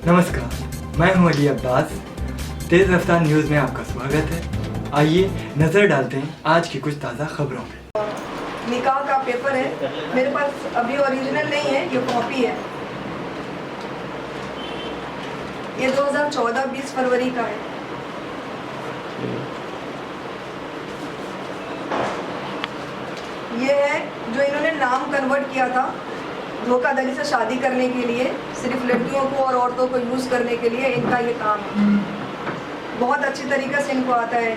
नमस्कार, मैं हूं अली अब्बास। तेज़ रफ्तार न्यूज़ में आपका स्वागत है। आइए नज़र डालते हैं आज की कुछ ताज़ा खबरों पे। निकाह का पेपर है मेरे पास, अभी ओरिजिनल नहीं है, ये कॉपी है। ये 2014 20 फरवरी का है। ये है जो इन्होंने नाम कन्वर्ट किया था धोखाधड़ी से शादी करने के लिए, सिर्फ लड़कियों को और औरतों को यूज़ करने के लिए इनका ये काम है। बहुत अच्छी तरीके से इनको आता है।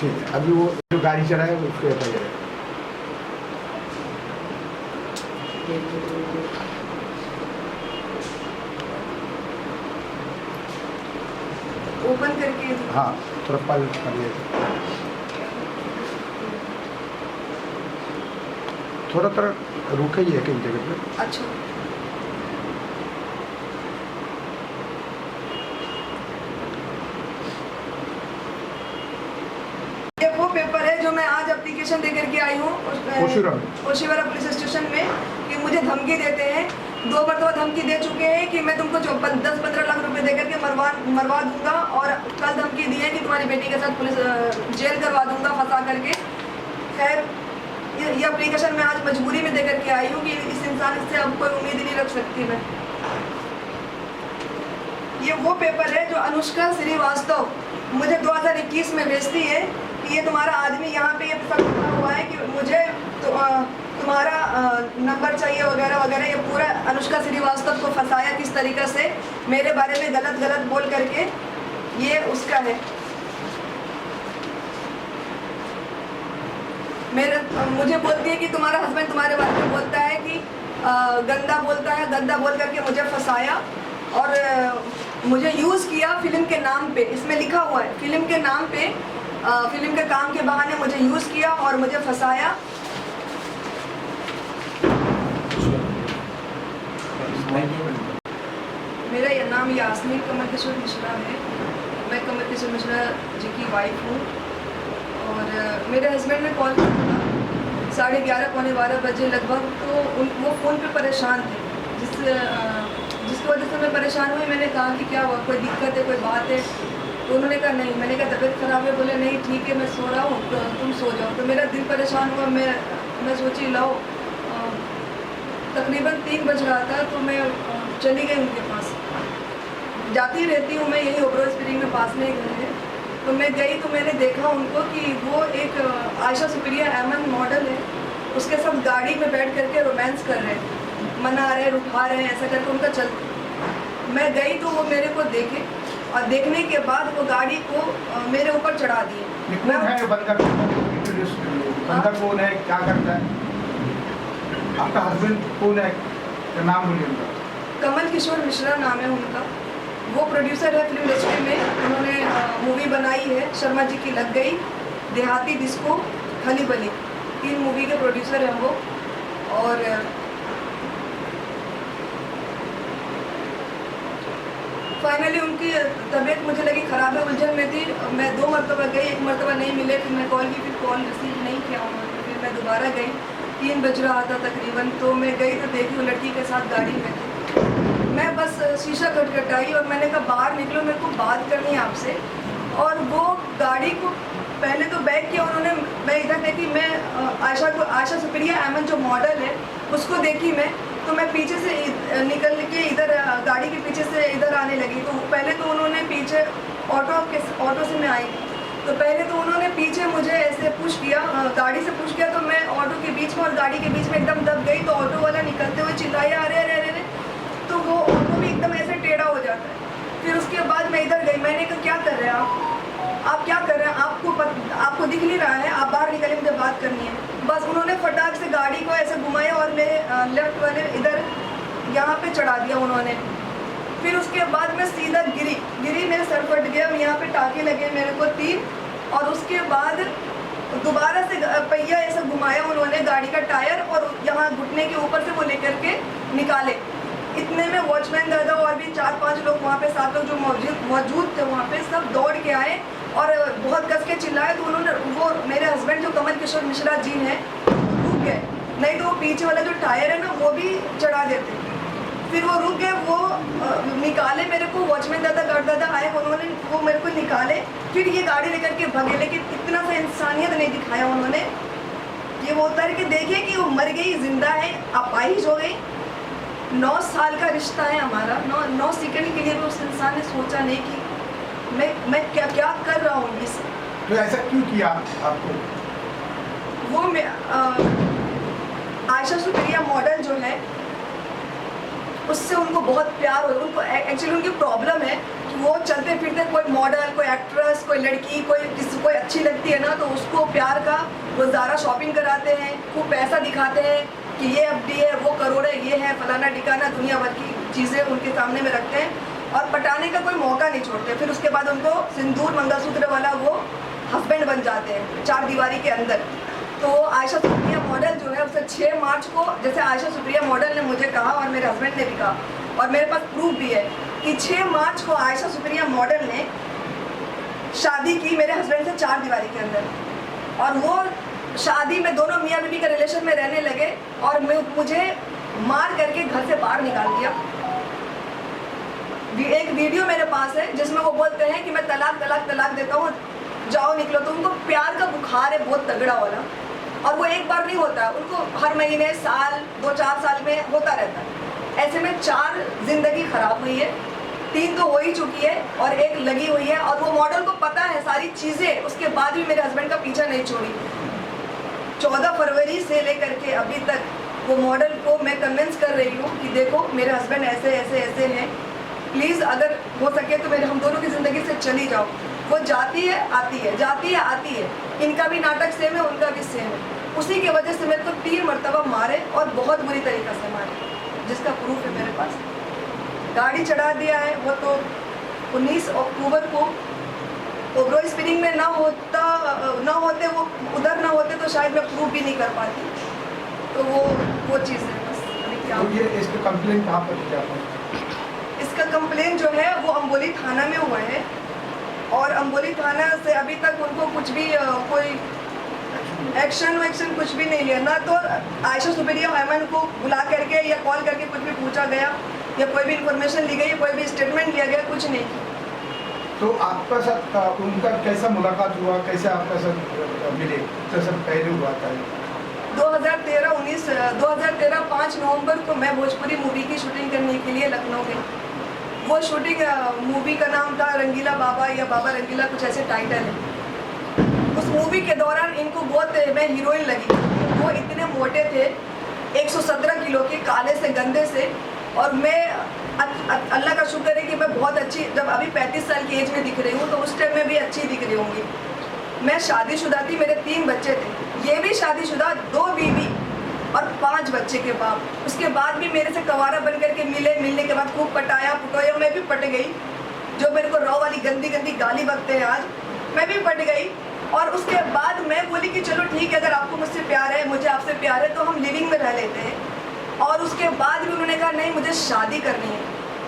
ठीक है, अभी वो जो गाड़ी चला है उसको एफ आई ओपन करके हाँ थोड़ा पल करिए, थोड़ा रुके ही है कई जगह पे। अच्छा, ये वो पेपर है जो मैं आज एप्लीकेशन दे करके आई हूँ ओशिवरा पुलिस स्टेशन में कि मुझे धमकी देते हैं। 2 मरतबा धमकी दे चुके हैं कि मैं तुमको 10-15 लाख रुपए दे करके मरवा दूंगा, और कल धमकी दी है कि तुम्हारी बेटी के साथ पुलिस जेल करवा दूंगा फंसा करके। खैर ये एप्लीकेशन मैं आज मजबूरी में दे करके आई हूँ कि इस इंसान से अब कोई उम्मीद ही नहीं रख सकती मैं। ये वो पेपर है जो अनुष्का श्रीवास्तव मुझे 2021 में भेजती है कि ये तुम्हारा आदमी यहाँ पे ये सब लिखा हुआ है कि मुझे तुम्हारा नंबर चाहिए वगैरह वगैरह। ये पूरा अनुष्का श्रीवास्तव को फंसाया किस तरीके से, मेरे बारे में गलत बोल करके, ये उसका है। मुझे बोलती है कि तुम्हारा हस्बैंड तुम्हारे बारे में बोलता है कि गंदा बोल करके मुझे फंसाया और मुझे यूज़ किया फिल्म के नाम पे। इसमें लिखा हुआ है फिल्म के नाम पे, फिल्म के काम के बहाने मुझे यूज़ किया और मुझे फंसाया। मेरा ये नाम यास्मीन कमल किशोर मिश्रा है। मैं कमल किशोर मिश्रा जी की वाइफ हूँ और मेरे हस्बैंड ने कॉल किया था 11:30 पौने 12 बजे लगभग। तो वो फ़ोन पे परेशान थे, जिसकी वजह से मैं परेशान हुई। मैंने कहा कि क्या हुआ, कोई दिक्कत है, कोई बात है? तो उन्होंने कहा नहीं। मैंने कहा तबीयत ख़राब है? बोले नहीं ठीक है, मैं सो रहा हूँ, तो तुम सो जाओ। तो मेरा दिल परेशान हुआ। मैं सोची लाओ, तकरीबन 3 बज रहा था तो मैं चली गई उनके पास। जाती रहती हूँ मैं, यही ओबरो स्प्रिंग में पास में घर है। तो मैं गई तो मैंने देखा उनको कि वो एक आयशा सुप्रिया एमन मॉडल है, उसके साथ गाड़ी में बैठ करके रोमांस कर रहे हैं, मना रहे हैं, रुठा रहे हैं, ऐसा करके उनका चल। मैं गई तो वो मेरे को देखे और देखने के बाद वो गाड़ी को मेरे ऊपर चढ़ा दिए। बंदा कौन है, क्या करता है, आपका हस्बैंड कौन है, नाम बोलिए उनका? कमल किशोर मिश्रा नाम है उनका। वो प्रोड्यूसर है फिल्म इंडस्ट्री में। उन्होंने मूवी बनाई है शर्मा जी की लग गई, देहाती डिस्को, खली बली, 3 मूवी के प्रोड्यूसर हैं वो। और फाइनली उनकी तबीयत मुझे लगी ख़राब है, उलझन में थी। मैं 2 मरतबा गई, 1 मरतबा नहीं मिले, फिर मैं कॉल की, फिर कॉल रिसीव नहीं किया उन्होंने। फिर मैं दोबारा गई, 3 बज रहा था तकरीबन। तो मैं गई तो देखी वो लड़की के साथ गाड़ी में थी। मैं बस शीशा खटखटाई और मैंने कहा बाहर निकलो, मेरे को बात करनी है आपसे। और वो गाड़ी को पहले तो बैक किया उन्होंने। मैं इधर देखी, मैं आयशा सुप्रिया एमन जो मॉडल है उसको देखी मैं। तो मैं पीछे से निकल के इधर गाड़ी के पीछे से इधर आने लगी। तो पहले तो उन्होंने पीछे ऑटो से मैं आई, तो पहले तो उन्होंने पीछे मुझे ऐसे पुश किया, गाड़ी से पुश किया। तो मैं ऑटो के बीच में और गाड़ी के बीच में एकदम दब गई। तो ऑटो वाला निकलते हुए चिल्लाया अरे अरे अरे अरे। तो वो ऑटो भी एकदम ऐसे टेढ़ा हो जाता है। फिर उसके बाद मैं इधर गई, मैंने कहा क्या कर रहे हैं आप क्या कर रहे हैं? आपको दिख नहीं रहा है? आप बाहर निकले, मुझे बात करनी है। बस उन्होंने फटाक से गाड़ी को ऐसे घुमाया और मेरे लेफ्ट वाले इधर यहाँ पे चढ़ा दिया उन्होंने। फिर उसके बाद मैं सीधा गिरी, मेरे सर फट गया, यहाँ पे टाँके लगे मेरे को 3। और उसके बाद दोबारा से पहिया ऐसा घुमाया उन्होंने गाड़ी का टायर, और यहाँ घुटने के ऊपर से वो लेकर के निकाले। इतने में वॉचमैन दादा और भी 4-5 लोग वहाँ पे, 7 लोग जो मौजूद थे वहाँ पे, सब दौड़ के आए और बहुत कस के के चिल्लाए तो उन्होंने वो मेरे हस्बैंड जो कमल किशोर मिश्रा जी हैं रुक गए, नहीं तो वो पीछे वाला जो टायर है ना वो भी चढ़ा देते। फिर वो रुक गए, वो निकाले मेरे को, वॉचमैन दादा गार्ड दादा आए, उन्होंने वो मेरे को निकाले, फिर ये गाड़ी लेकर के भगे। लेकिन इतना सा इंसानियत नहीं दिखाया उन्होंने। ये वो उतर के देखे कि वो मर गई, जिंदा है, अपाहिज हो गई। 9 साल का रिश्ता है हमारा, 9 सेकंड के लिए भी उस इंसान ने सोचा नहीं कि मैं क्या क्या कर रहा हूँ इस। तो ऐसा क्यों किया आपको? वो आयशा सुप्रिया मॉडल जो है उससे उनको बहुत प्यार हो। उनको एक्चुअली उनकी प्रॉब्लम है कि वो चलते फिरते कोई मॉडल, कोई एक्ट्रेस, कोई लड़की, कोई अच्छी लगती है ना तो उसको प्यार का वो ज़्यादा शॉपिंग कराते हैं, खूब पैसा दिखाते हैं कि ये एफडी है, वो करोड़ है, ये है फलाना ठिकाना, दुनिया भर की चीज़ें उनके सामने में रखते हैं और पटाने का कोई मौका नहीं छोड़ते। फिर उसके बाद उनको सिंदूर मंगलसूत्र वाला वो हस्बैंड बन जाते हैं 4 दीवारी के अंदर। तो आयशा सुप्रिया मॉडल जो है उसे 6 मार्च को, जैसे आयशा सुप्रिया मॉडल ने मुझे कहा और मेरे हस्बैंड ने भी कहा और मेरे पास प्रूफ भी है कि 6 मार्च को आयशा सुप्रिया मॉडल ने शादी की मेरे हस्बैंड से 4 दीवारी के अंदर। और वो शादी में दोनों मियाँ बीवी के रिलेशन में रहने लगे और मुझे मार करके घर से बाहर निकाल दिया। एक वीडियो मेरे पास है जिसमें वो बोलते हैं कि मैं तलाक देता हूँ, जाओ निकलो। तो उनको प्यार का बुखार है बहुत तगड़ा वाला और वो एक बार नहीं होता, उनको हर महीने, साल, 2-4 साल में होता रहता है। ऐसे में 4 जिंदगी खराब हुई है, 3 तो हो ही चुकी है और 1 लगी हुई है। और वो मॉडल को पता है सारी चीज़ें, उसके बाद भी मेरे हस्बैंड का पीछा नहीं छोड़ी। 14 फरवरी से लेकर के अभी तक वो मॉडल को मैं कन्विंस कर रही हूँ कि देखो मेरे हस्बैंड ऐसे ऐसे ऐसे हैं, प्लीज़ अगर हो सके तो मेरे हम दोनों की ज़िंदगी से चली जाओ। वो जाती है आती है, जाती है आती है। इनका भी नाटक सेम है, उनका भी सेम है। उसी की वजह से मेरे को 3 मरतबा मारे और बहुत बुरी तरीक़े से मारे, जिसका प्रूफ है मेरे पास। गाड़ी चढ़ा दिया है वो तो 19 अक्टूबर को ओबरॉय स्पिनिंग में ना होते वो उधर ना होते तो शायद मैं प्रूफ भी नहीं कर पाती। तो वो चीज़ है बस। अभी क्या तो ये इसका कंप्लेंट कहाँ पर किया आपने? इसका कंप्लेंट जो है वो अम्बोली थाना में हुआ है और अम्बोली थाना से अभी तक उनको कुछ भी कोई एक्शन कुछ भी नहीं लिया। ना तो आयशा सुप्रिया मैम को बुला करके या कॉल करके कुछ भी पूछा गया या कोई भी इंफॉर्मेशन ली गई, कोई भी स्टेटमेंट लिया गया, कुछ नहीं। तो आपका साथ उनका कैसा मुलाकात हुआ, कैसे आपका साथ मिले, कैसे पहले हुआ था? 2013 5 नवंबर को मैं भोजपुरी मूवी की शूटिंग करने के लिए लखनऊ गई। वो शूटिंग मूवी का नाम था रंगीला बाबा या बाबा रंगीला, कुछ ऐसे टाइटल है। उस मूवी के दौरान इनको बहुत मैं हीरोइन लगी। वो इतने मोटे थे, 117 किलो के, काले से गंदे से। और मैं अल्लाह का शुक्र है कि मैं बहुत अच्छी, जब अभी 35 साल की एज में दिख रही हूँ तो उस टाइम में भी अच्छी दिख रही होंगी। मैं शादीशुदा थी, मेरे 3 बच्चे थे, ये भी शादीशुदा, 2 बीवी और 5 बच्चे के बाप। उसके बाद भी मेरे से कवारा बन करके मिलने के बाद खूब पटाया पुटोया, मैं भी पट गई। जो मेरे को रॉ वाली गंदी गाली बकते हैं आज, मैं भी पट गई। और उसके बाद मैं बोली कि चलो ठीक है, अगर आपको मुझसे प्यार है, मुझे आपसे प्यार है, तो हम लिविंग में रह लेते हैं। और उसके बाद भी उन्होंने कहा नहीं मुझे शादी करनी है।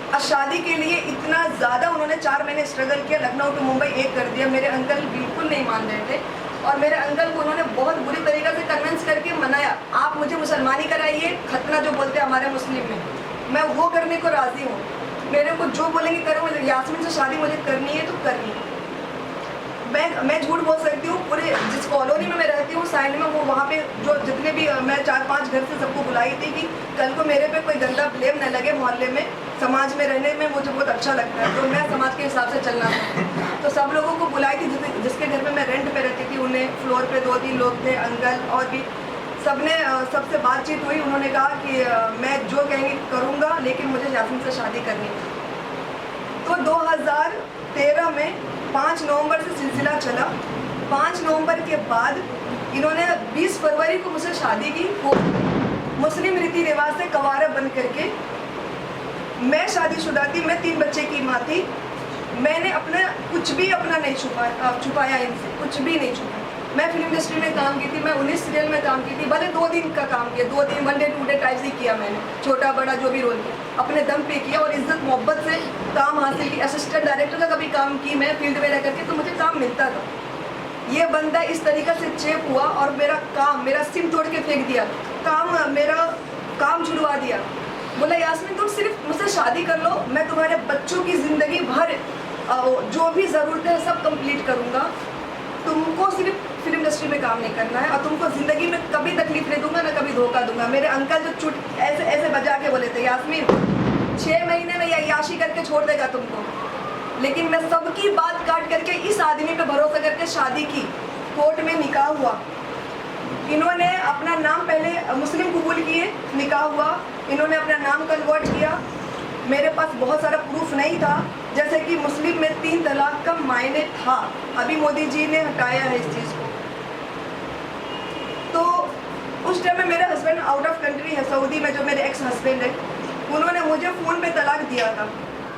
और शादी के लिए इतना ज़्यादा उन्होंने 4 महीने स्ट्रगल किया, लखनऊ टू मुंबई एक कर दिया। मेरे अंकल बिल्कुल नहीं मान रहे थे और मेरे अंकल को उन्होंने बहुत बुरी तरीक़े से कन्विंस करके मनाया, आप मुझे मुसलमानी कराइए, खतना जो बोलते हैं हमारे मुस्लिम में, मैं वो करने को राज़ी हूँ। मेरे को जो बोलेंगे करो, यास्मीन से शादी मुझे करनी है तो करनी है। मैं झूठ बोल सकती हूँ, पूरे जिस कॉलोनी में मैं रहती हूँ साइड में, वो वहाँ पे जो जितने भी मैं 4-5 घर से सबको बुलाई थी कि कल को मेरे पे कोई गंदा ब्लेम न लगे। मोहल्ले में, समाज में रहने में मुझे बहुत अच्छा लगता है, तो मैं समाज के हिसाब से चलना चाहती। तो सब लोगों को बुलाई थी, जिसके घर में मैं रेंट पे रहती थी, उन्हें फ्लोर पे 2-3 लोग थे, अंकल और भी, सबसे बातचीत हुई। उन्होंने कहा कि मैं जो कहेंगे करूँगा, लेकिन मुझे यास्मीन से शादी करनी है। तो 2013 में 5 नवंबर से सिलसिला चला। 5 नवंबर के बाद इन्होंने 20 फरवरी को मुझसे शादी की, वो मुस्लिम रीति रिवाज से कवारा बन करके। मैं शादीशुदा थी, मैं 3 बच्चे की माँ थी। मैंने कुछ भी अपना नहीं छुपाया इनसे, कुछ भी नहीं छुपाया। मैं फिल्म इंडस्ट्री में काम की थी, मैं 19 सीरियल में काम की थी, भले 2 दिन का काम किया, 2 दिन 1 डे 2 डे टाइप्स ही किया मैंने, छोटा बड़ा जो भी रोल किया अपने दम पे किया और इज्जत मोहब्बत से काम हासिल की। असिस्टेंट डायरेक्टर का कभी काम की मैं फील्ड में रह करके, तो मुझे काम मिलता था। ये बंदा इस तरीके से चेप हुआ और मेरा सिम तोड़ के फेंक दिया, मेरा काम छुड़वा दिया। बोला यास्मीन तुम सिर्फ मुझसे शादी कर लो, मैं तुम्हारे बच्चों की ज़िंदगी भर जो भी ज़रूरत है सब कंप्लीट करूँगा, तुमको सिर्फ फिल्म इंडस्ट्री में काम नहीं करना है और तुमको ज़िंदगी में कभी तकलीफ नहीं दूंगा ना कभी धोखा दूंगा। मेरे अंकल जो ऐसे ऐसे बजा के बोले थे यास्मीन 6 महीने में याशी करके छोड़ देगा तुमको, लेकिन मैं सबकी बात काट करके इस आदमी पे भरोसा करके शादी की। कोर्ट में निकाह हुआ, इन्होंने अपना नाम पहले मुस्लिम कबूल किए, निकाह हुआ, इन्होंने अपना नाम कन्वर्ट किया। मेरे पास बहुत सारा प्रूफ नहीं था, जैसे कि मुस्लिम में 3 तलाक का मायने था, अभी मोदी जी ने हटाया है इस चीज़ को। तो उस टाइम में मेरे हस्बैंड आउट ऑफ कंट्री है, सऊदी में, जो मेरे एक्स हस्बैंड है, उन्होंने मुझे फ़ोन पे तलाक दिया था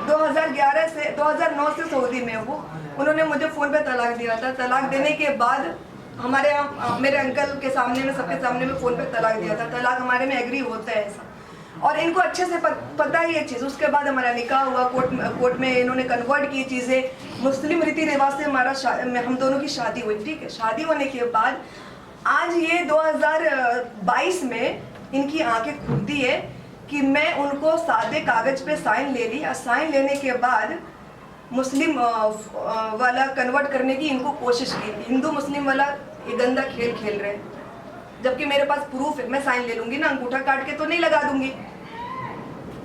2009 से सऊदी में वो, उन्होंने मुझे फ़ोन पे तलाक दिया था। तलाक देने के बाद हमारे यहाँ मेरे अंकल के सामने में, सबके सामने में फ़ोन पे तलाक दिया था। तलाक हमारे में एग्री होता है ऐसा, और इनको अच्छे से पता ही ये चीज़। उसके बाद हमारा निकाह हुआ, कोर्ट में इन्होंने कन्वर्ट की चीज़ें, मुस्लिम रीति रिवाज से हम दोनों की शादी हुई। ठीक है, शादी होने के बाद आज ये 2022 में इनकी आंखें खुलती है कि मैं उनको सादे कागज़ पे साइन ले ली, और साइन लेने के बाद मुस्लिम वाला कन्वर्ट करने की इनको कोशिश की। हिंदू मुस्लिम वाला ये गंदा खेल खेल रहे हैं, जबकि मेरे पास प्रूफ है, मैं साइन ले लूँगी ना, अंगूठा काट के तो नहीं लगा दूँगी।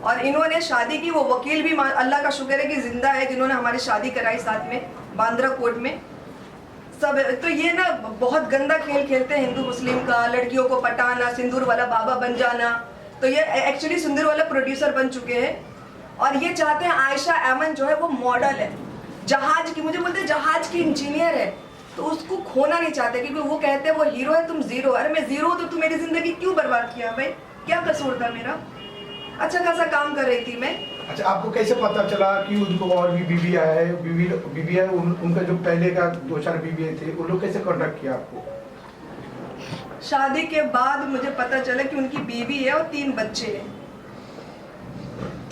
और इन्होंने शादी की, वो वकील भी अल्लाह का शुक्र है कि ज़िंदा है, जिन्होंने हमारी शादी कराई साथ में बांद्रा कोर्ट में सब। तो ये ना बहुत गंदा खेल खेलते हैं हिंदू मुस्लिम का, लड़कियों को पटाना, सिंदूर वाला बाबा बन जाना। तो ये एक्चुअली सिंदूर वाला प्रोड्यूसर बन चुके हैं, और ये चाहते हैं आयशा एमन जो है वो मॉडल है, जहाज की, मुझे बोलते हैं जहाज की इंजीनियर है, तो उसको खोना नहीं चाहते, क्योंकि वो कहते हैं वो हीरो है, तुम जीरो। अरे मैं जीरो हूँ तो तू मेरी ज़िंदगी क्यों बर्बाद किया भाई, क्या कसूर था मेरा, अच्छा खासा काम कर रही थी मैं। अच्छा, आपको कैसे पता चला कि उनको और भी बीवी आया है, बीवी है, उनका जो पहले का 2-4 बीवी थे, उन लोग कैसे कॉन्टेक्ट किया आपको? शादी के बाद मुझे पता चला कि उनकी बीवी है और 3 बच्चे हैं।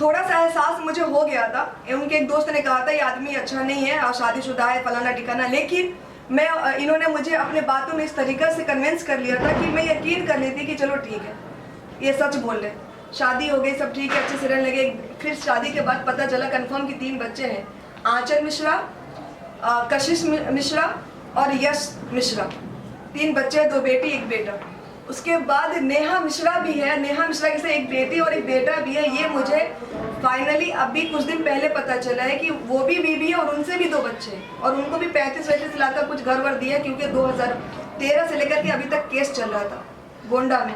थोड़ा सा एहसास मुझे हो गया था, उनके एक दोस्त ने कहा था ये आदमी अच्छा नहीं है और शादीशुदा है, फलाना ठिकाना, लेकिन इन्होंने मुझे अपने बातों में इस तरीके से कन्विंस कर लिया था कि मैं यकीन कर लेती कि चलो ठीक है, ये सच बोल रहे। शादी हो गई, सब ठीक है, अच्छे से रहने लगे। फिर शादी के बाद पता चला कंफर्म कि 3 बच्चे हैं, आंचल मिश्रा, कशिश मिश्रा और यश मिश्रा। 3 बच्चे, 2 बेटी 1 बेटा। उसके बाद नेहा मिश्रा भी है, नेहा मिश्रा की से 1 बेटी और 1 बेटा भी है। ये मुझे फाइनली अभी कुछ दिन पहले पता चला है कि वो भी बीवी है और उनसे भी 2 बच्चे हैं, और उनको भी 35-35 लाख का कुछ घर वर दिया, क्योंकि 2013 से लेकर के अभी तक केस चल रहा था गोंडा में।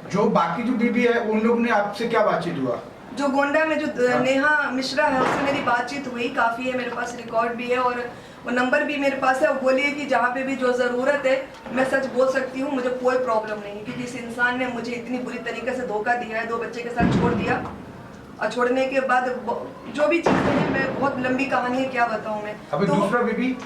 जो बाकी जो बीवी है उन लोग ने आपसे क्या बातचीत हुआ? जो गोंडा में जो नेहा मिश्रा है उससे मेरी बातचीत हुई, काफ़ी है, मेरे पास रिकॉर्ड भी है और वो नंबर भी मेरे पास है। वो बोली है कि जहाँ पे भी जो ज़रूरत है मैं सच बोल सकती हूँ, मुझे कोई प्रॉब्लम नहीं है, क्योंकि इस इंसान ने मुझे इतनी बुरी तरीके से धोखा दिया है, 2 बच्चे के साथ छोड़ दिया, और छोड़ने के बाद जो भी चीज़ें हैं, मैं बहुत लंबी कहानी है, क्या बताऊँ मैं। अभी तो दूसरा बीवी,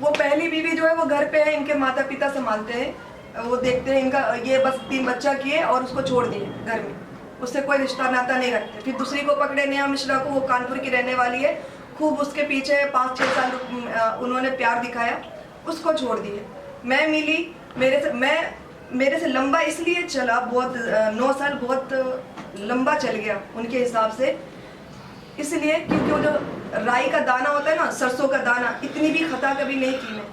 वो पहली बीवी जो है वो घर पे है, इनके माता पिता संभालते हैं, वो देखते हैं इनका, ये बस 3 बच्चा किए और उसको छोड़ दिए घर में, उससे कोई रिश्ता नाता नहीं रखते। फिर दूसरी को पकड़े, नेहा मिश्रा को, वो कानपुर की रहने वाली है, खूब उसके पीछे 5-6 साल उन्होंने प्यार दिखाया, उसको छोड़ दिए। मैं मिली, मेरे से लंबा इसलिए चला, बहुत 9 साल बहुत लंबा चल गया उनके हिसाब से, इसलिए क्योंकि वो जो राई का दाना होता है ना, सरसों का दाना, इतनी भी खता कभी नहीं की मैं।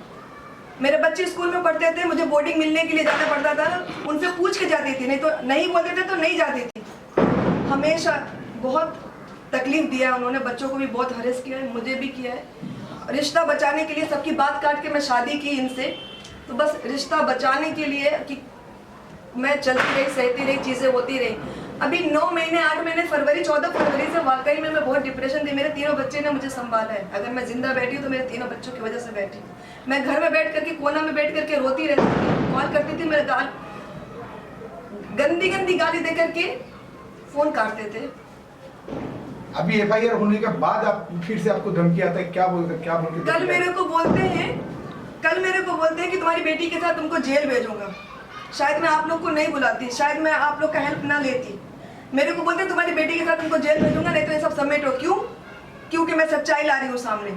मेरे बच्चे स्कूल में पढ़ते थे, मुझे बोर्डिंग मिलने के लिए जाना पड़ता था, उनसे पूछ के जाती थी, नहीं तो नहीं बोलते थे तो नहीं जाती थी। हमेशा बहुत तकलीफ दिया उन्होंने, बच्चों को भी बहुत हरेस किया है, मुझे भी किया है। रिश्ता बचाने के लिए सबकी बात काट के मैं शादी की इनसे, तो बस रिश्ता बचाने के लिए कि मैं चलती रही, सहती रही, चीज़ें होती रही। अभी 9 महीने 8 महीने फरवरी 14 फरवरी से वाकई में मैं बहुत डिप्रेशन थी। मेरे 3 बच्चे ने मुझे संभाला है, अगर मैं जिंदा बैठी हूँ तो मेरे 3 बच्चों की वजह से बैठी। मैं घर में बैठ करके, कोना में बैठ करके रोती रहती थी, कॉल करती थी, मेरे गाल गंदी गंदी गाली दे करके फ़ोन काटते थे। अभी FIR होने के बाद आप फिर से आपको धमकी आता है, क्या बोलते? कल मेरे को बोलते हैं कि तुम्हारी बेटी के साथ तुमको जेल भेजूंगा। शायद मैं आप लोग को नहीं बुलाती, शायद मैं आप लोग का हेल्प ना लेती। मेरे को बोलते हैं तुम्हारी बेटी के साथ तुमको जेल भेजूंगा, नहीं तो ये सब समेटो। क्यों? क्योंकि मैं सच्चाई ला रही हूँ सामने।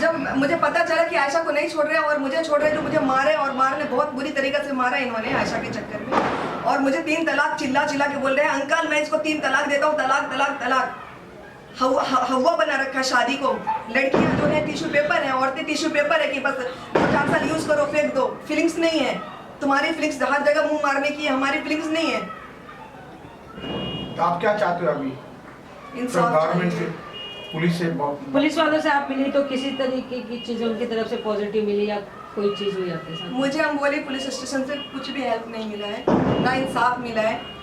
जब मुझे पता चला कि आयशा को नहीं छोड़ रहे और मुझे छोड़ रहे, जो मुझे मारे और मारने बहुत बुरी तरीके से मारा इन्होंने आयशा के चक्कर में, और मुझे 3 तलाक चिल्ला चिल्ला के बोल रहे हैं, अंकल मैं इसको 3 तलाक देता हूँ, तलाक तलाक तलाक। हवा बना रखा शादी को। लड़कियां जो है टिश्यू पेपर है, औरतें टिश्यू पेपर है कि बस 4 साल यूज करो फेंक दो। फीलिंग्स नहीं है तुम्हारी, फीलिंग्स हर जगह मुंह मारने की, हमारी फीलिंग्स नहीं है। तो आप क्या चाहते हो अभी इंसाफ गवर्नमेंट से, चाहिए। पुलिस से? पुलिस वालों से आप मिली तो किसी तरीके की चीजें उनकी तरफ से पॉजिटिव मिली या कोई चीज हुई आपके साथ? मुझे अम्बोली पुलिस स्टेशन से कुछ भी हेल्प नहीं मिला है, ना इंसाफ मिला है।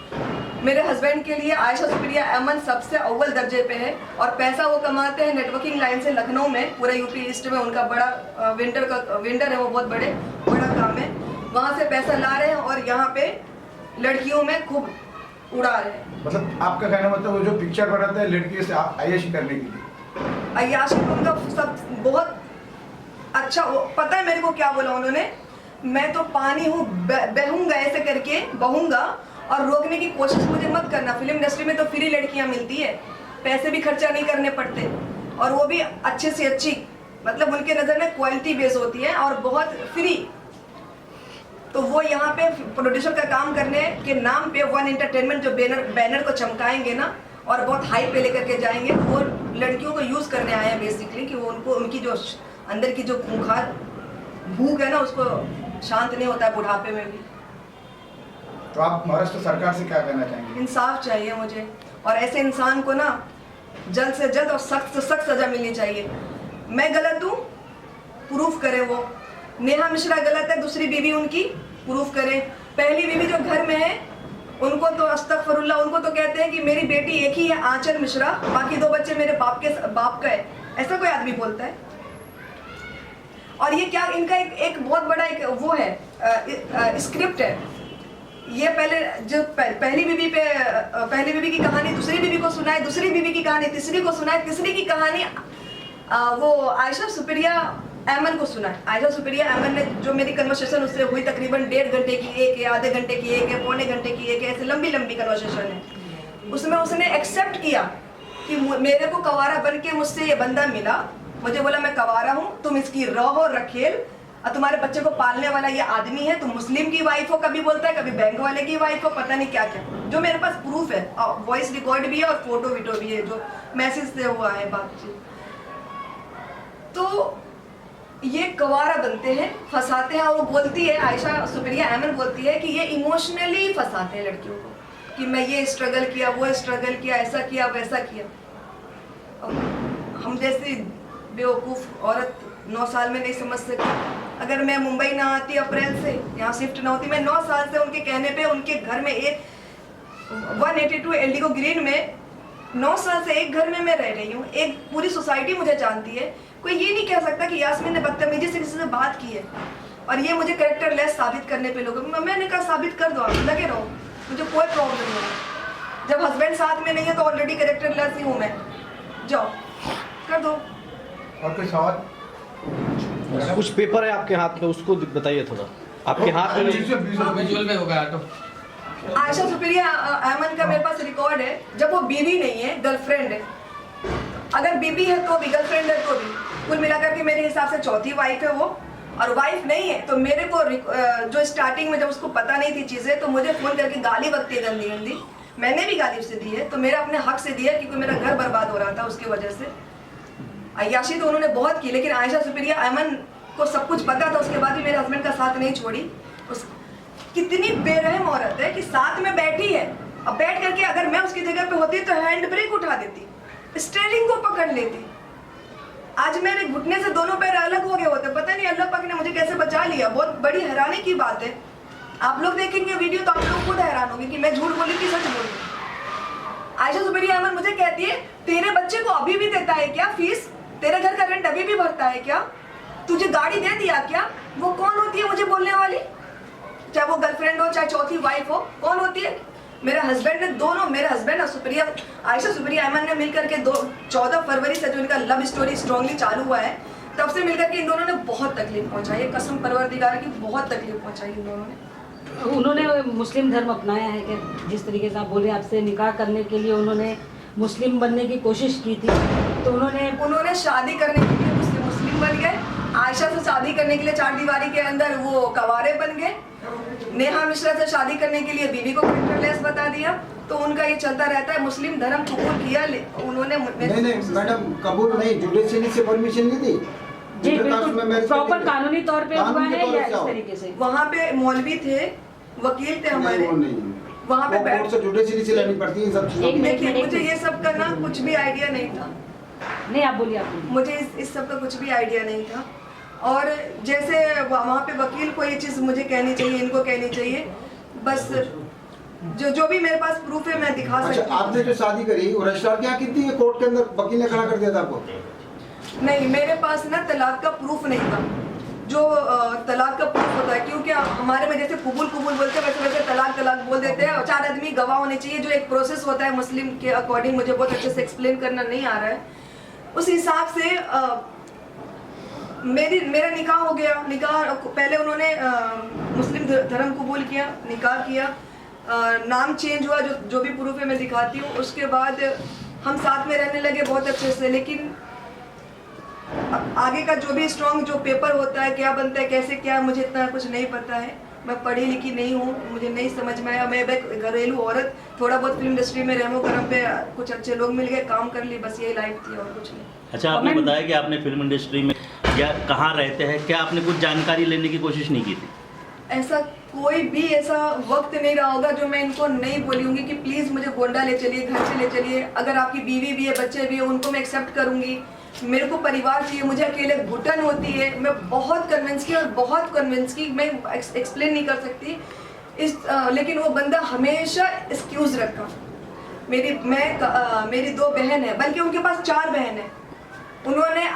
मेरे हस्बैंड के लिए आयशा सुप्रिया अमन सबसे अव्वल दर्जे पे है, और पैसा वो कमाते हैं नेटवर्किंग लाइन से लखनऊ में, पूरे यूपी ईस्ट में उनका बड़ा वेंडर है, वो बहुत बड़ा काम है, वहाँ से पैसा ला रहे हैं और यहाँ पे लड़कियों में खूब उड़ा रहे हैं। मतलब आपका कहना मतलब वो जो पिक्चर बनाता है लड़की से अय्याशी करने के लिए, अय्याशी तो उनका सब बहुत अच्छा, पता है मेरे को क्या बोला उन्होंने, मैं तो पानी हूँ, बहूंगा ऐसे करके बहूंगा, और रोकने की कोशिश मुझे मत करना। फिल्म इंडस्ट्री में तो फ्री लड़कियां मिलती है, पैसे भी खर्चा नहीं करने पड़ते, और वो भी अच्छे से अच्छी, मतलब उनके नज़र में क्वालिटी बेस होती है और बहुत फ्री। तो वो यहाँ पे प्रोड्यूसर का काम करने के नाम पे वन एंटरटेनमेंट जो बैनर को चमकाएंगे ना और बहुत हाई पे लेकर के जाएंगे, वो लड़कियों को यूज़ करने आए हैं बेसिकली, कि वो उनको उनकी जो अंदर की जो खूंखार भूख है ना उसको शांत नहीं होता है बुढ़ापे में भी। तो आप महाराष्ट्र सरकार से क्या कहना चाहेंगे? इंसाफ चाहिए मुझे, और ऐसे इंसान को ना जल्द से जल्द और सख्त से सख्त सजा मिलनी चाहिए। मैं गलत हूँ, प्रूफ करे वो। नेहा मिश्रा गलत है, दूसरी बीवी उनकी प्रूफ करे। पहली बीवी जो घर में है उनको तो अस्तगफिरुल्लाह, उनको तो कहते हैं कि मेरी बेटी एक ही है आंचल मिश्रा, बाकी 2 बच्चे मेरे बाप का है, ऐसा कोई आदमी बोलता है? और ये क्या इनका एक बहुत बड़ा एक वो है स्क्रिप्ट है। ये पहले जो पहली बीवी की कहानी दूसरी बीवी को सुनाए, दूसरी बीवी की कहानी तीसरी को सुनाए, तीसरी की कहानी वो आयशा सुप्रिया अमन को सुनाए। आयशा सुप्रिया अमन ने जो मेरी कन्वर्सेशन उससे हुई तकरीबन 1.5 घंटे की एक है, आधे घंटे की एक है, पौने घंटे की एक है, ऐसे लंबी कन्वर्सेशन है। उसमें उसने एक्सेप्ट किया कि मेरे को कवारा बन के मुझसे ये बंदा मिला, मुझे बोला मैं कवारा हूँ, तुम इसकी रहो रखेल, और तुम्हारे बच्चे को पालने वाला ये आदमी है, तुम मुस्लिम की वाइफ हो, कभी बोलता है, कभी बैंक वाले की वाइफ हो, पता नहीं क्या क्या, जो मेरे पास प्रूफ है, वॉइस रिकॉर्ड भी है और फोटो वीडियो भी है, जो मैसेज से हुआ है बातचीत। तो ये कवारा बनते हैं, फंसाते हैं, और वो बोलती है, आयशा सुप्रिया अमन बोलती है कि ये इमोशनली फंसाते हैं लड़कियों को, कि मैं ये स्ट्रगल किया, वो स्ट्रगल किया, ऐसा किया, वैसा किया। हम जैसी बेवकूफ़ औरत 9 साल में नहीं समझ सकती। अगर मैं मुंबई ना आती अप्रैल से, यहाँ शिफ्ट ना होती, मैं 9 साल से उनके कहने पे उनके घर में एक 182 एल्डिगो ग्रीन में 9 साल से एक घर में मैं रह रही हूँ। एक पूरी सोसाइटी मुझे जानती है। कोई ये नहीं कह सकता कि यास्मीन ने बदतमीजी से किसी से बात की है, और ये मुझे कैरेक्टर लेस साबित करने पे लोग, मैंने कहा साबित कर दो, आप लगे रहो, मुझे कोई प्रॉब्लम नहीं है। जब हस्बैंड साथ में नहीं है तो ऑलरेडी कैरेक्टर लेस ही हूँ मैं, जाओ कर दो। और कोई सवाल? कुछ पेपर है आपके हाथ में, उसको बताइए थोड़ा। आपके हाथ में विजुअल में होगा ऑटो। आयशा सुप्रिया अमन का मेरे पास रिकॉर्ड है, जब वो बीवी नहीं है, गर्लफ्रेंड है। अगर बीवी है तो भी, गर्लफ्रेंड है तो भी, कुल मिलाकर के मेरे हिसाब से चौथी वाइफ है वो। और वाइफ नहीं है तो मेरे को जो स्टार्टिंग में जब उसको पता नहीं थी चीज़ें, तो मुझे फ़ोन करके गाली बकती है गंदी गंदी, मैंने भी गाली उससे दी है, तो मेरा अपने हक से दिया, क्योंकि मेरा घर बर्बाद हो रहा था उसकी वजह से। अय्याशी तो उन्होंने बहुत की, लेकिन आयशा सुप्रिया अमन को सब कुछ पता था, उसके बाद भी मेरे हस्बैंड का साथ नहीं छोड़ी। कितनी बेरहम औरत है कि साथ में बैठी है, अब बैठ करके अगर मैं उसकी जगह पे होती तो हैंड ब्रेक उठा देती, स्टीयरिंग को पकड़ लेती। आज मेरे घुटने से दोनों पैर अलग हो गए होते, पता नहीं अल्लाह पाक ने मुझे कैसे बचा लिया। बहुत बड़ी हैरानी की बात है। आप लोग देखेंगे वीडियो तो आप लोग खुद हैरान होंगे कि मैं झूठ बोली कि सच बोली। आयशा सुप्रिया अमन मुझे कहती है, तेरे बच्चे को अभी भी देता है क्या फीस? तेरे घर का रेंट अभी भी भरता है क्या? तुझे गाड़ी दे दिया क्या? वो कौन होती है मुझे बोलने वाली? चाहे वो गर्लफ्रेंड हो, चाहे चौथी वाइफ हो, कौन होती है? मेरे हस्बैंड ने, दोनों मेरे हस्बैंड और सुप्रिया, आयशा सुप्रिया अमन ने मिलकर के 14 फरवरी से जो इनका लव स्टोरी स्ट्रांगली चालू हुआ है, तब से मिलकर के इन दोनों ने बहुत तकलीफ पहुंचाई है। कसम परवरदिगार की, बहुत तकलीफ पहुंचाई इन दोनों ने। उन्होंने मुस्लिम धर्म अपनाया है कि जिस तरीके से आप बोले, आपसे निकाह करने के लिए उन्होंने मुस्लिम बनने की कोशिश की थी, तो उन्होंने शादी करने के लिए मुस्लिम बन गए, आयशा से शादी करने के लिए चार दीवारी के अंदर वो कवारे बन गए, नेहा मिश्रा से शादी करने के लिए बीवी को कैरेक्टरलेस बता दिया। तो उनका ये चलता रहता है। मुस्लिम धर्म कबूल किया उन्होंने। नहीं मैडम, कबूल नहीं, जुडिशरी से परमिशन ली थी जी बिल्कुल प्रॉपर कानूनी तौर पे हुआ है या इस तरीके से? वहाँ पे मौलवी थे, वकील थे हमारे, वहाँ पे बैठ से जुडिशरी से लेनी पड़ती है सब चीजें। देखिए मुझे ये सब का ना कुछ भी आइडिया नहीं था। नहीं आप बोलिए, आप बोलिए। मुझे इस सब का कुछ भी आइडिया नहीं था। और जैसे वहाँ पे वकील को ये चीज़ मुझे कहनी चाहिए, इनको कहनी चाहिए, बस जो भी मेरे पास प्रूफ है मैं दिखा सकती हूँ। आपने जो शादी करी वो रजिस्ट्रार क्या की थी, कोर्ट के अंदर वकील ने खड़ा कर दिया था आपको? नहीं, मेरे पास ना तलाक का प्रूफ नहीं था, जो तलाक का प्रूफ होता है, क्योंकि हमारे में जैसे कबूल बोलते हैं वैसे तलाक बोल देते हैं। और 4 आदमी गवाह होने चाहिए, जो एक प्रोसेस होता है मुस्लिम के अकॉर्डिंग। मुझे बहुत अच्छे से एक्सप्लेन करना नहीं आ रहा है। उस हिसाब से मेरा निकाह हो गया। निकाह पहले उन्होंने मुस्लिम धर्म कबूल किया, निकाह किया, नाम चेंज हुआ, जो भी प्रूफ है मैं दिखाती हूँ। उसके बाद हम साथ में रहने लगे बहुत अच्छे से। लेकिन आगे का जो भी स्ट्रॉन्ग जो पेपर होता है, क्या बनता है, कैसे क्या, मुझे इतना कुछ नहीं पता है। मैं पढ़ी लिखी नहीं हूँ, मुझे नहीं समझ में आया। मैं एक घरेलू औरत, थोड़ा बहुत फिल्म इंडस्ट्री में रहमो करम पे कुछ अच्छे लोग मिल गए, काम कर ली, बस यही लाइफ थी और कुछ नहीं। अच्छा, आपने बताया कि आपने फिल्म इंडस्ट्री में या कहाँ रहते हैं, क्या आपने कुछ जानकारी लेने की कोशिश नहीं की थी? ऐसा कोई भी ऐसा वक्त नहीं रहा होगा जो मैं इनको नहीं बोली होंगी कि प्लीज़ मुझे गोंडा ले चलिए, घर से ले चलिए। अगर आपकी बीवी भी है, बच्चे भी है, उनको मैं एक्सेप्ट करूँगी। मेरे को परिवार चाहिए, मुझे अकेले घुटन होती है। मैं बहुत कन्विंस की और बहुत कन्विंस की, मैं एक्सप्लेन नहीं कर सकती लेकिन वो बंदा हमेशा एक्सक्यूज़ रखा। मेरी 2 बहन है, बल्कि उनके पास 4 बहन है। उन्होंने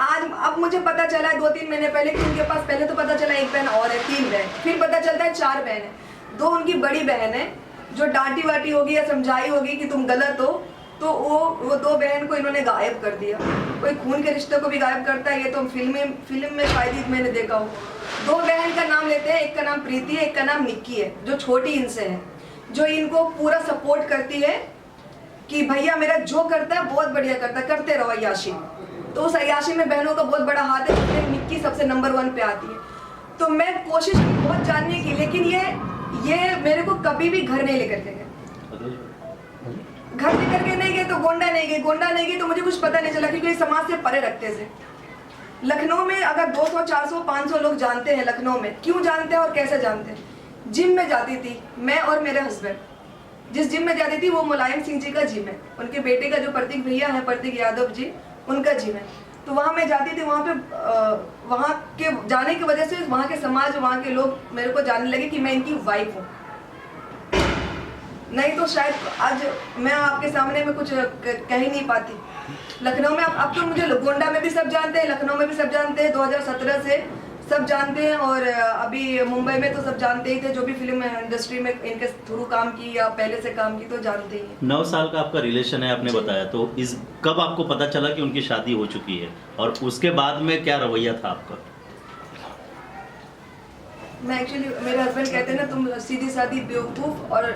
अब मुझे पता चला है 2-3 महीने पहले कि उनके पास, पहले तो पता चला 1 बहन और है, 3 बहन, फिर पता चलता है 4 बहन है। 2 उनकी बड़ी बहन है जो डांटी वाटी होगी या समझाई होगी कि तुम गलत हो, तो वो 2 बहन को इन्होंने गायब कर दिया। कोई खून के रिश्ते को भी गायब करता है, ये तो फिल्म में शायद ही मैंने देखा हो। 2 बहन का नाम लेते हैं, एक का नाम प्रीति है, एक का नाम निक्की है, जो छोटी इनसे है, जो इनको पूरा सपोर्ट करती है कि भैया मेरा जो करता है बहुत बढ़िया करता है, करते रहो अय्याशी। तो उस अय्याशी में बहनों का बहुत बड़ा हाथ है, जिसमें निक्की सबसे नंबर 1 पे आती है। तो मैं कोशिश की बहुत जानने की, लेकिन ये मेरे को कभी भी घर नहीं लेकर के गए। घर लेकर के नहीं गए तो गोंडा नहीं गए तो मुझे कुछ पता नहीं चला, क्योंकि समाज से परे रखते थे। लखनऊ में अगर 200, 400, 500 लोग जानते हैं लखनऊ में, क्यों जानते हैं और कैसे जानते हैं? जिम में जाती थी मैं और मेरे हस्बैंड, जिस जिम में जाती थी वो मुलायम सिंह जी का जिम है, उनके बेटे का जो प्रतीक भैया है, प्रतीक यादव जी, उनका जिम है। तो वहाँ मैं जाती थी, वहाँ पे वहाँ के जाने की वजह से वहाँ के समाज, वहाँ के लोग मेरे को जानने लगे कि मैं इनकी वाइफ हूँ। नहीं तो शायद आज मैं आपके सामने में कुछ कह ही नहीं पाती। लखनऊ में अब तो मुझे गोंडा में भी सब जानते हैं, लखनऊ में भी सब जानते हैं, 2017 से सब जानते हैं, और अभी मुंबई में तो सब जानते ही थे, जो भी फिल्म इंडस्ट्री में इनके थ्रू काम की या पहले से काम की तो जानते ही। 9 साल का आपका रिलेशन है आपने बताया, तो कब आपको पता चला कि उनकी शादी हो चुकी है, और उसके बाद में क्या रवैया था आपका? मैं एक्चुअली, मेरे हस्बैंड कहते हैं ना, तुम सीधी सादी बेवकूफ़ और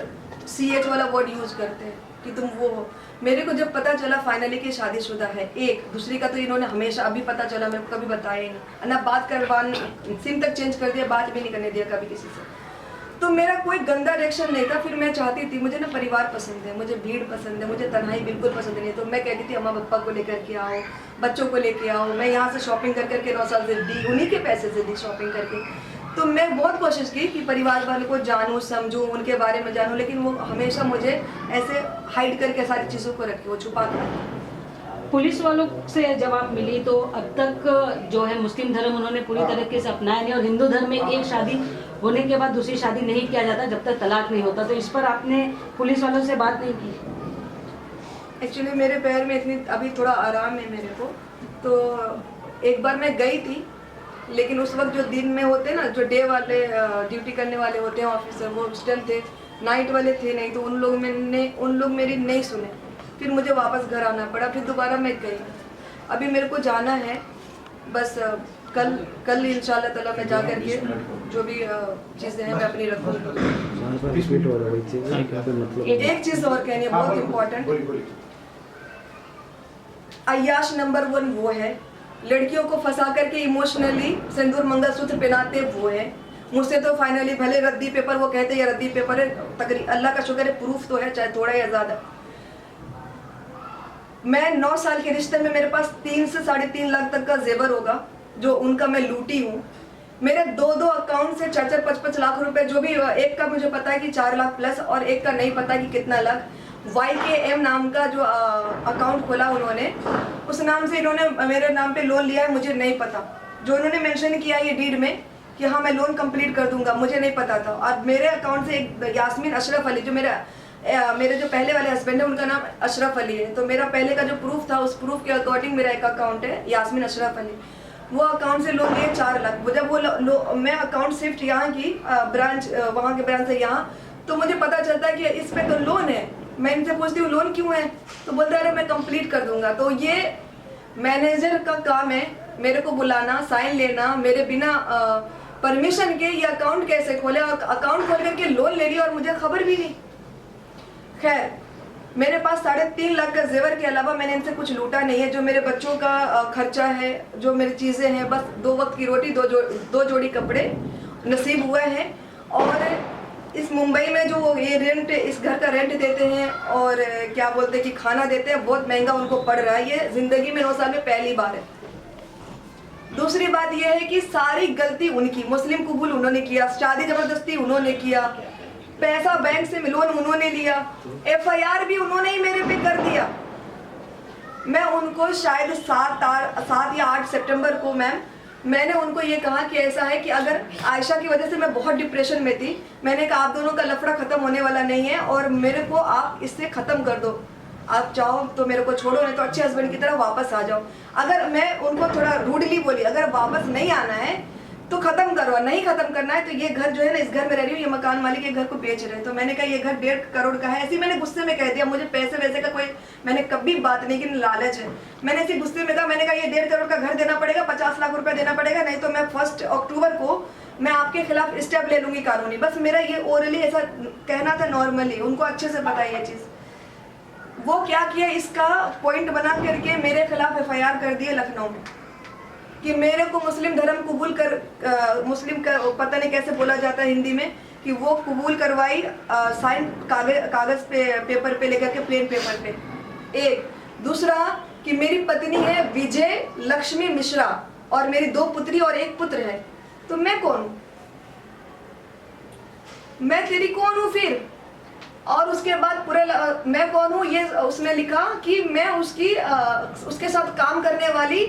CH वाला वर्ड यूज़ करते हैं कि तुम वो हो। मेरे को जब पता चला फाइनली कि शादीशुदा है, एक दूसरी का तो इन्होंने हमेशा, अभी पता चला, मेरे को कभी बताया ही नहीं, ना बात करवान, सिम तक चेंज कर दिया, बात भी नहीं करने दिया कभी किसी से। तो मेरा कोई गंदा रिएक्शन नहीं था। फिर मैं चाहती थी, मुझे ना परिवार पसंद है, मुझे भीड़ पसंद है, मुझे तन्हाई बिल्कुल पसंद नहीं है। तो मैं कहती थी अम्मा पापा को लेकर के आओ, बच्चों को लेके आओ। मैं यहाँ से शॉपिंग कर करके 9 साल से दी, उन्हीं के पैसे से दी शॉपिंग करके। तो मैं बहुत कोशिश की कि परिवार वालों को जानूँ, समझूँ, उनके बारे में जानूँ, लेकिन वो हमेशा मुझे ऐसे हाइड करके सारी चीज़ों को रखे, वो छुपा कर। पुलिस वालों से जब आप मिली तो अब तक जो है मुस्लिम धर्म उन्होंने पूरी तरीके से अपनाया नहीं, और हिंदू धर्म में एक शादी होने के बाद दूसरी शादी नहीं किया जाता जब तक तलाक नहीं होता। तो इस पर आपने पुलिस वालों से बात नहीं की? एक्चुअली मेरे पैर में इतनी अभी थोड़ा आराम है मेरे को। तो एक बार मैं गई थी, लेकिन उस वक्त जो दिन में होते ना, जो डे वाले ड्यूटी करने वाले होते हैं ऑफिसर, वो उस टाइम थे, नाइट वाले थे नहीं, तो उन लोग मेरी नहीं सुने। फिर मुझे वापस घर आना पड़ा, फिर दोबारा मैं गई। अभी मेरे को जाना है, बस कल इंशाल्लाह ताला मैं जा करके जो भी चीज़ें हैं मैं अपनी रखूँगी। एक चीज़ और कहनी है, बहुत इम्पोर्टेंट। अय्याश नंबर 1 वो है, लड़कियों को फंसा करके इमोशनली सिंदूर मंगलसूत्र पहनाते वो है। मुझसे तो फाइनली भले रद्दी पेपर वो कहते हैं रद्दी पेपर है, तकरीबन अल्लाह का शुक्र है प्रूफ तो है, चाहे थोड़ा या ज़्यादा। मैं 9 साल के रिश्ते में मेरे पास 3 से 3.5 लाख तक का जेवर होगा जो उनका मैं लूटी हूँ। मेरे 2 अकाउंट से 4-4, 5-5 लाख रुपए, जो भी, एक का मुझे पता है कि 4 लाख प्लस और एक का नहीं पता कि कितना लाख। YKM नाम का जो अकाउंट खोला उन्होंने, उस नाम से इन्होंने मेरे नाम पे लोन लिया है, मुझे नहीं पता। जो इन्होंने मेंशन किया ये डीड में कि हाँ मैं लोन कंप्लीट कर दूंगा, मुझे नहीं पता था। और मेरे अकाउंट से एक यास्मीन अशरफ अली, जो मेरे जो पहले वाले हस्बैंड है उनका नाम अशरफ अली है, तो मेरा पहले का जो प्रूफ था उस प्रूफ के अकॉर्डिंग मेरा एक अकाउंट है यास्मीन अशरफ अली, वो अकाउंट से लोन लिए 4 लाख। जब वो मैं अकाउंट शिफ्ट यहाँ की ब्रांच, वहाँ के ब्रांच से यहाँ, तो मुझे पता चलता है कि इस पे तो लोन है। मैं इनसे पूछती हूँ लोन क्यों है, तो बोलता है मैं कंप्लीट कर दूंगा। तो ये मैनेजर का काम है मेरे को बुलाना, साइन लेना, मेरे बिना परमिशन के ये अकाउंट कैसे खोले, और अकाउंट खोल करके लोन ले लिया और मुझे खबर भी नहीं। खैर, मेरे पास 3.5 लाख का जेवर के अलावा मैंने इनसे कुछ लूटा नहीं है। जो मेरे बच्चों का खर्चा है, जो मेरी चीज़ें हैं, बस 2 वक्त की रोटी, 2 जोड़ी कपड़े नसीब हुए हैं। और इस मुंबई में जो ये रेंट, इस घर का रेंट देते हैं और क्या बोलते हैं कि खाना देते हैं, बहुत महंगा उनको पड़ रहा है। ये ज़िंदगी में 9 साल में पहली बार है। दूसरी बात यह है कि सारी गलती उनकी, मुस्लिम कबूल उन्होंने किया, शादी ज़बरदस्ती उन्होंने किया, पैसा बैंक से लोन उन्होंने लिया, FIR भी उन्होंने ही मेरे पे कर दिया। मैं उनको शायद 7 या 8 सितंबर को मैंने उनको ये कहा कि ऐसा है कि अगर आयशा की वजह से मैं बहुत डिप्रेशन में थी, मैंने कहा आप दोनों का लफड़ा ख़त्म होने वाला नहीं है और मेरे को आप इससे ख़त्म कर दो। आप चाहो तो मेरे को छोड़ो, नहीं तो अच्छे हस्बैंड की तरह वापस आ जाओ। अगर मैं उनको थोड़ा रूडली बोली, अगर वापस नहीं आना है तो खत्म करो, नहीं खत्म करना है तो ये घर जो है ना, इस घर में रह रही हूँ, ये मकान मालिक ये घर को बेच रहे हैं। तो मैंने कहा ये घर 1.5 करोड़ का है, ऐसे मैंने गुस्से में कह दिया। मुझे पैसे वैसे का कोई, मैंने कभी बात नहीं की, लालच है। मैंने इसी गुस्से में कहा, मैंने कहा ये 1.5 करोड़ का घर देना पड़ेगा, 50 लाख रुपए देना पड़ेगा, नहीं तो मैं 1 अक्टूबर को मैं आपके खिलाफ स्टेप ले लूंगी कानूनी। बस मेरा ये ओरली ऐसा कहना था, नॉर्मली, उनको अच्छे से पता है ये चीज़। वो क्या किया, इसका पॉइंट बना करके मेरे खिलाफ FIR कर दिए लखनऊ में कि मेरे को मुस्लिम धर्म कबूल कर, मुस्लिम का पता नहीं कैसे बोला जाता है हिंदी में, कि वो कबूल करवाई साइन कागज पे, पेपर पे लेकर के, प्लेन पेपर पे। एक दूसरा कि मेरी पत्नी है विजय लक्ष्मी मिश्रा और मेरी 2 पुत्री और 1 पुत्र है। तो मैं कौन हूँ, मैं तेरी कौन हूँ फिर? और उसके बाद पूरे मैं कौन हूँ ये उसने लिखा कि मैं उसके साथ काम करने वाली,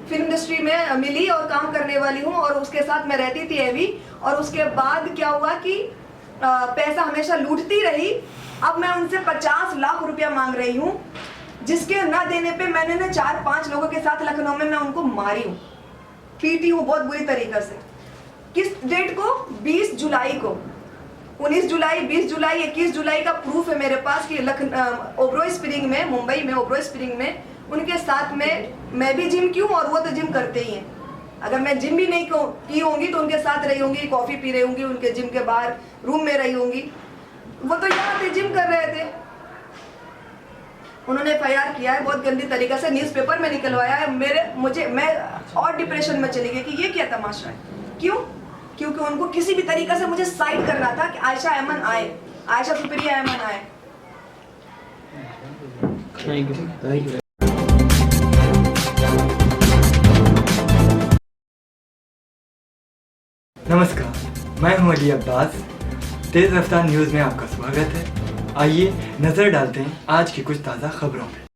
फिल्म इंडस्ट्री में मिली और काम करने वाली हूँ और उसके साथ मैं रहती थी अभी। और उसके बाद क्या हुआ कि पैसा हमेशा लूटती रही। अब मैं उनसे 50 लाख रुपया मांग रही हूँ, जिसके ना देने पे मैंने ना 4-5 लोगों के साथ लखनऊ में मैं उनको मारी हूँ, पीटी हूँ बहुत बुरी तरीके से। किस डेट को? 20 जुलाई को, 19 जुलाई, 20 जुलाई, 21 जुलाई का प्रूफ है मेरे पास कि ओबरॉय स्प्रिंग में, मुंबई में ओबरॉय स्प्रिंग में उनके साथ में मैं भी जिम की हूँ और वो तो जिम करते ही हैं। अगर मैं जिम भी नहीं की होंगी तो उनके साथ रही होंगी, कॉफ़ी पी रही होंगी, उनके जिम के बाहर रूम में रही होंगी। वो तो यहाँ थे, जिम कर रहे थे। उन्होंने FIR किया है बहुत गंदी तरीके से, न्यूज़पेपर में निकलवाया है। मैं और डिप्रेशन में चली गई कि ये क्या तमाशा है। क्यों? क्योंकि उनको किसी भी तरीके से मुझे साइड करना था कि आयशा अमन आए, आयशा सुप्रिया अमन आए। Thank you. नमस्कार, मैं हूं अली अब्बास। तेज़ रफ्तार न्यूज़ में आपका स्वागत है। आइए नज़र डालते हैं आज की कुछ ताज़ा खबरों में।